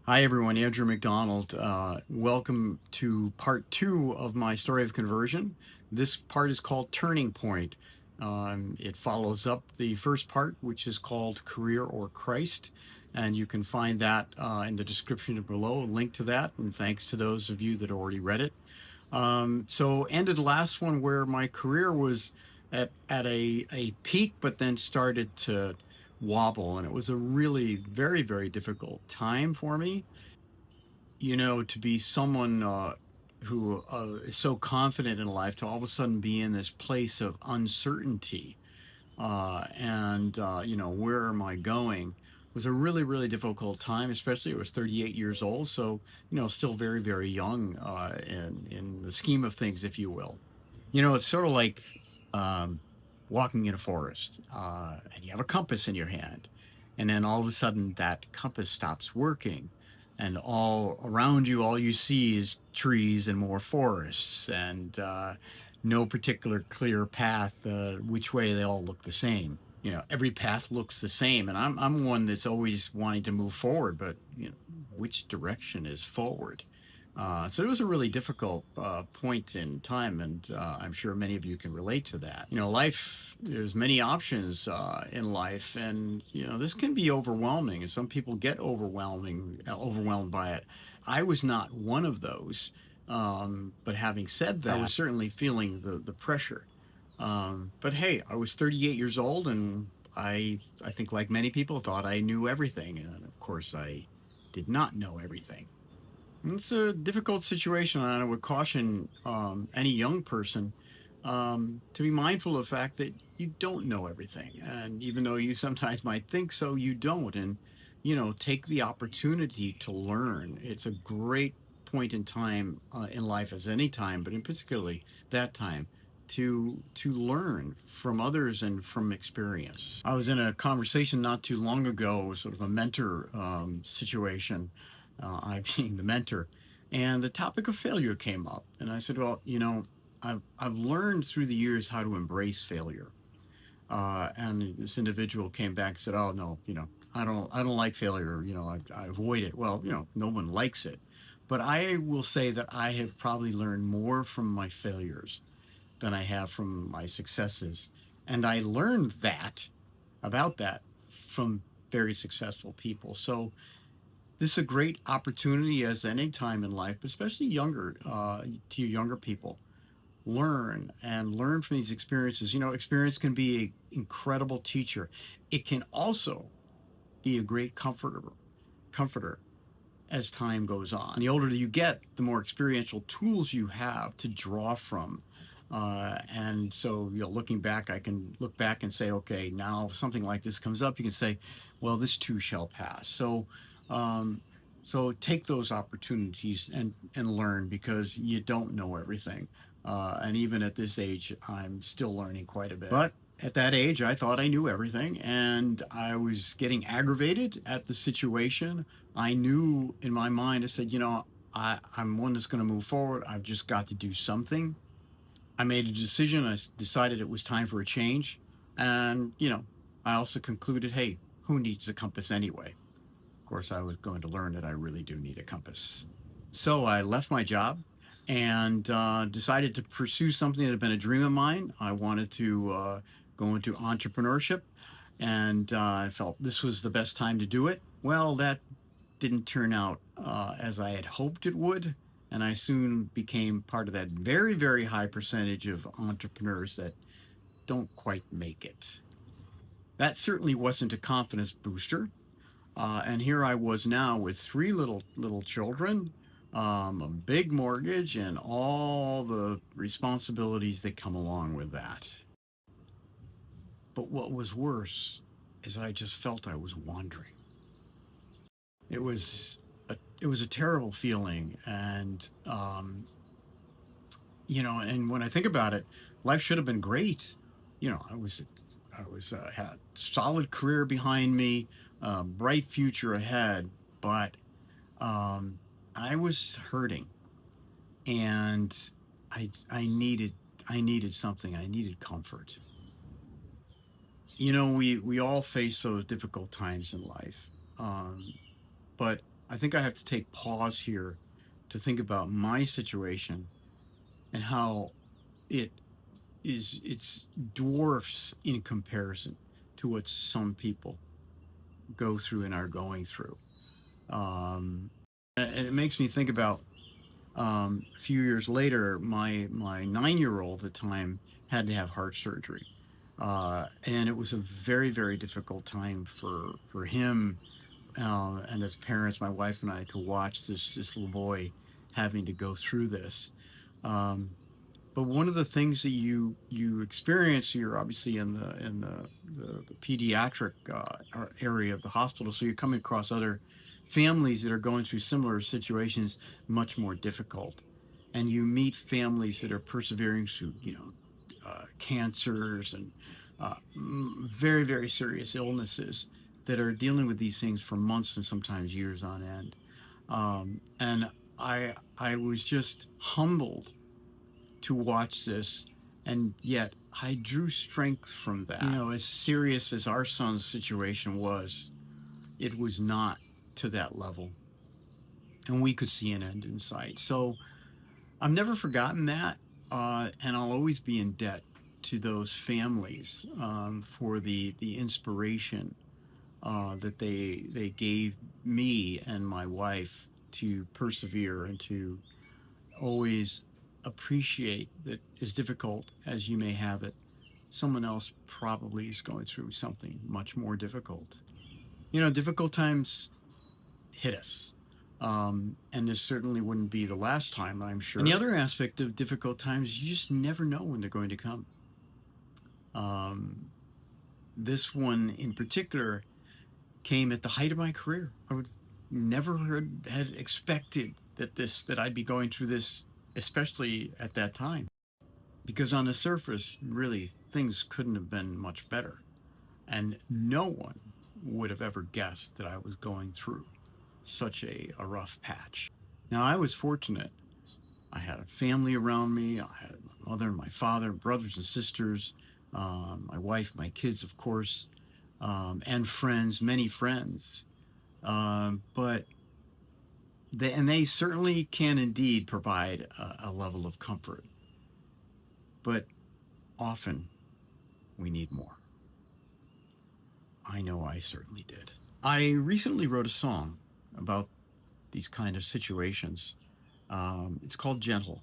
Hi, everyone. Andrew McDonald. Welcome to part two of my story of conversion. This part is called Turning Point. It follows up the first part, which is called Career or Christ. And you can find that in the description below, a link to that. And thanks to those of you that already read it. So ended the last one where my career was at a peak, but then started to wobble. And it was a really very, very difficult time for me, to be someone who is so confident in life to all of a sudden be in this place of uncertainty and where am I going was a really, really difficult time, especially I was 38 years old. So, still very, very young in the scheme of things, if you will. It's sort of like um, walking in a forest and you have a compass in your hand. And then all of a sudden that compass stops working. And all around you, all you see is trees and more forests and no particular clear path, which way they all look the same. Every path looks the same. And I'm one that's always wanting to move forward, but, which direction is forward? So it was a really difficult point in time, and I'm sure many of you can relate to that. Life, there's many options in life, and this can be overwhelming, and some people get overwhelmed by it. I was not one of those, but having said that, I was certainly feeling the pressure. But hey, I was 38 years old, and I think like many people thought I knew everything, and of course I did not know everything. It's a difficult situation, and I would caution any young person to be mindful of the fact that you don't know everything. And even though you sometimes might think so, you don't. And, take the opportunity to learn. It's a great point in time in life, as any time, but in particularly that time. To learn from others and from experience. I was in a conversation not too long ago, sort of a mentor situation, I being the mentor, and the topic of failure came up. And I said, well, I've learned through the years how to embrace failure. And this individual came back and said, oh no, I don't like failure. I avoid it. Well, no one likes it. But I will say that I have probably learned more from my failures than I have from my successes. And I learned that about that from very successful people. So this is a great opportunity as any time in life, but especially to younger people. Learn from these experiences. Experience can be an incredible teacher. It can also be a great comforter as time goes on. The older you get, the more experiential tools you have to draw from. And so, looking back, I can look back and say, okay, now if something like this comes up, you can say, well, this too shall pass. Um, so take those opportunities and learn because you don't know everything. And even at this age, I'm still learning quite a bit. But at that age, I thought I knew everything, and I was getting aggravated at the situation. I knew in my mind, I said, I'm one that's going to move forward. I've just got to do something. I made a decision. Decided it was time for a change. And, I also concluded, hey, who needs a compass anyway? Of course, I was going to learn that I really do need a compass. So I left my job and decided to pursue something that had been a dream of mine. I wanted to go into entrepreneurship, and I felt this was the best time to do it. Well, that didn't turn out as I had hoped it would. And I soon became part of that very, very high percentage of entrepreneurs that don't quite make it. That certainly wasn't a confidence booster. And here I was now with three little children, a big mortgage, and all the responsibilities that come along with that. But what was worse is I just felt I was wandering. It was it was a terrible feeling, and and when I think about it, life should have been great. I was had a solid career behind me, bright future ahead, but um, I was hurting, and I needed something. I needed comfort. We all face those difficult times in life, but I think I have to take pause here to think about my situation and how it it's dwarfs in comparison to what some people go through and are going through. And it makes me think about a few years later, my 9 year old at the time had to have heart surgery, and it was a very very difficult time for him and as parents, my wife and I, to watch this little boy having to go through this. Um, but one of the things that you experience, you're obviously in the pediatric area of the hospital, so you're coming across other families that are going through similar situations, much more difficult, and you meet families that are persevering through, cancers and very very serious illnesses that are dealing with these things for months and sometimes years on end. And I was just humbled to watch this, and yet I drew strength from that. As serious as our son's situation was, it was not to that level, and we could see an end in sight. So I've never forgotten that, and I'll always be in debt to those families for the inspiration that they gave me and my wife to persevere and to always appreciate that as difficult as you may have it, someone else probably is going through something much more difficult. Difficult times hit us. And this certainly wouldn't be the last time, I'm sure. And the other aspect of difficult times, you just never know when they're going to come. Um, this one in particular came at the height of my career. I would never had expected that I'd be going through this, especially at that time, because on the surface, really things couldn't have been much better, and no one would have ever guessed that I was going through such a rough patch. Now I was fortunate. I had a family around me. I had my mother, my father, brothers and sisters, my wife, my kids, of course, and friends, many friends. But they certainly can indeed provide a level of comfort. But often we need more. I know I certainly did. I recently wrote a song about these kind of situations. It's called Gentle.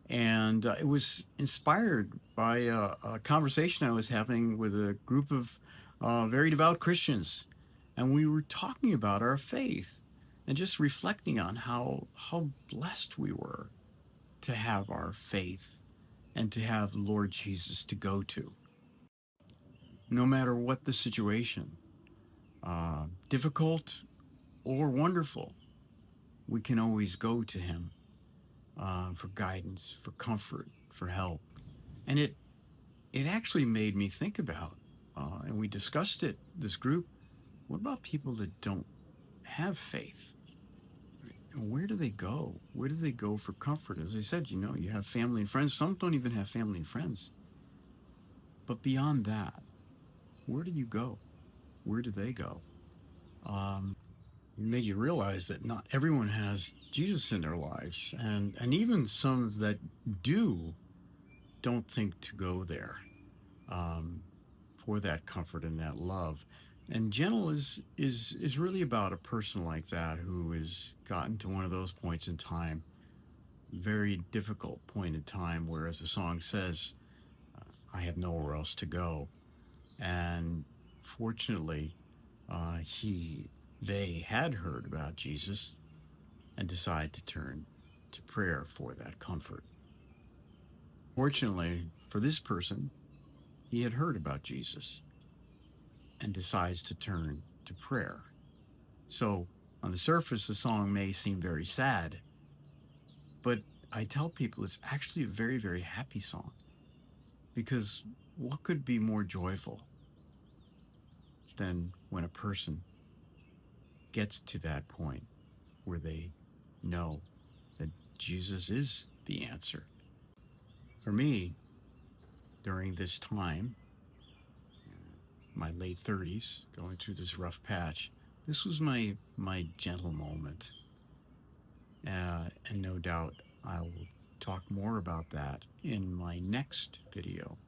And it was inspired by a conversation I was having with a group of very devout Christians, and we were talking about our faith and just reflecting on how blessed we were to have our faith and to have Lord Jesus to go to, no matter what the situation, difficult or wonderful. We can always go to Him for guidance, for comfort, for help, and it actually made me think about, and we discussed it, this group, what about people that don't have faith? Where do they go? Where do they go for comfort? As I said, you have family and friends. Some don't even have family and friends. But beyond that, where do you go? Where do they go? It made you realize that not everyone has Jesus in their lives. And even some that do don't think to go there. Um, for that comfort and that love. And gentle is really about a person like that who has gotten to one of those points in time, very difficult point in time, where, as the song says, I have nowhere else to go. And fortunately, they had heard about Jesus and decided to turn to prayer for that comfort. Fortunately for this person, he had heard about Jesus and decides to turn to prayer. So, on the surface, the song may seem very sad, but I tell people it's actually a very, very happy song, because what could be more joyful than when a person gets to that point where they know that Jesus is the answer? For me, during this time, my late 30s, going through this rough patch, this was my gentle moment, and no doubt I will talk more about that in my next video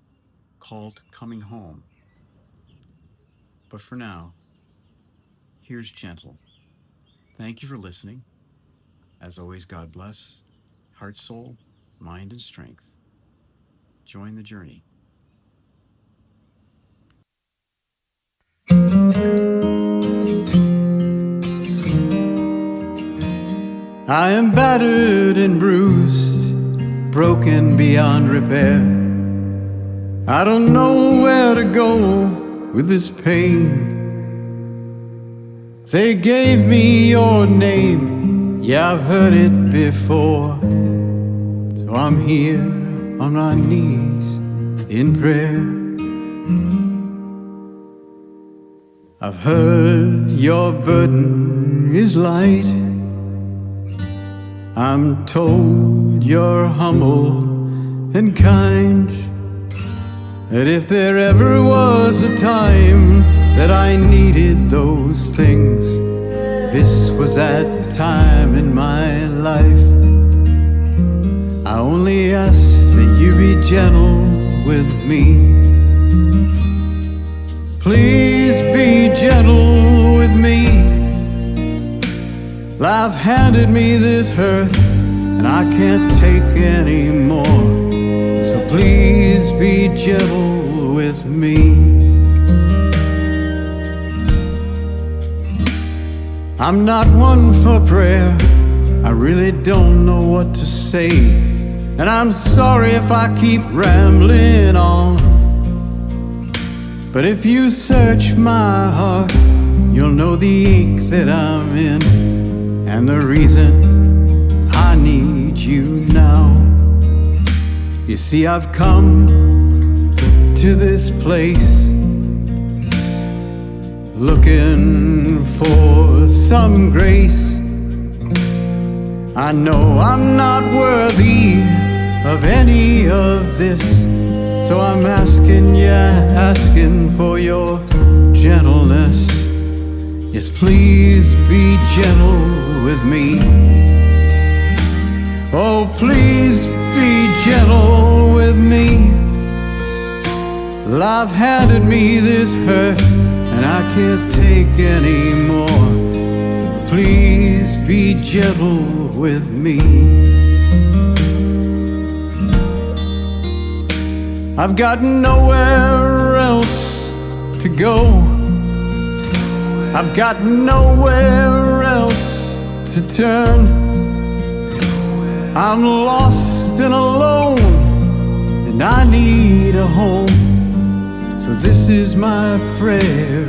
called Coming Home. But for now, here's gentle. Thank you for listening. As always, God bless, heart, soul, mind, and strength. Join the journey. I am battered and bruised, broken beyond repair. I don't know where to go with this pain. They gave me your name, yeah, I've heard it before. So I'm here on my knees in prayer. I've heard your burden is light. I'm told you're humble and kind. That if there ever was a time that I needed those things, this was that time in my life. I only ask that you be gentle with me. Please be gentle with me. Life handed me this hurt, and I can't take any more. So please be gentle with me. I'm not one for prayer, I really don't know what to say. And I'm sorry if I keep rambling on. But if you search my heart, you'll know the ache that I'm in, and the reason I need you now. You see, I've come to this place looking for some grace. I know I'm not worthy of any of this, so I'm asking for your gentleness. Yes, please be gentle with me. Oh, please be gentle with me. Life handed me this hurt, and I can't take any more. Please be gentle with me. I've got nowhere else to go. I've got nowhere else to turn. I'm lost and alone, and I need a home. So this is my prayer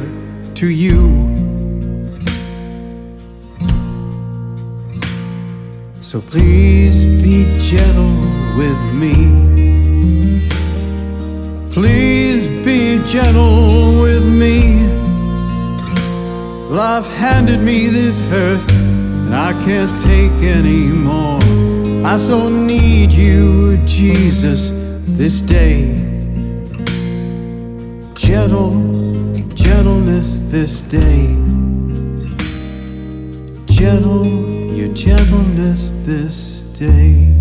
to you. So please be gentle with me. Please be gentle with me. Life handed me this hurt, and I can't take any more. I so need you, Jesus, this day. Gentleness this day. Your gentleness this day.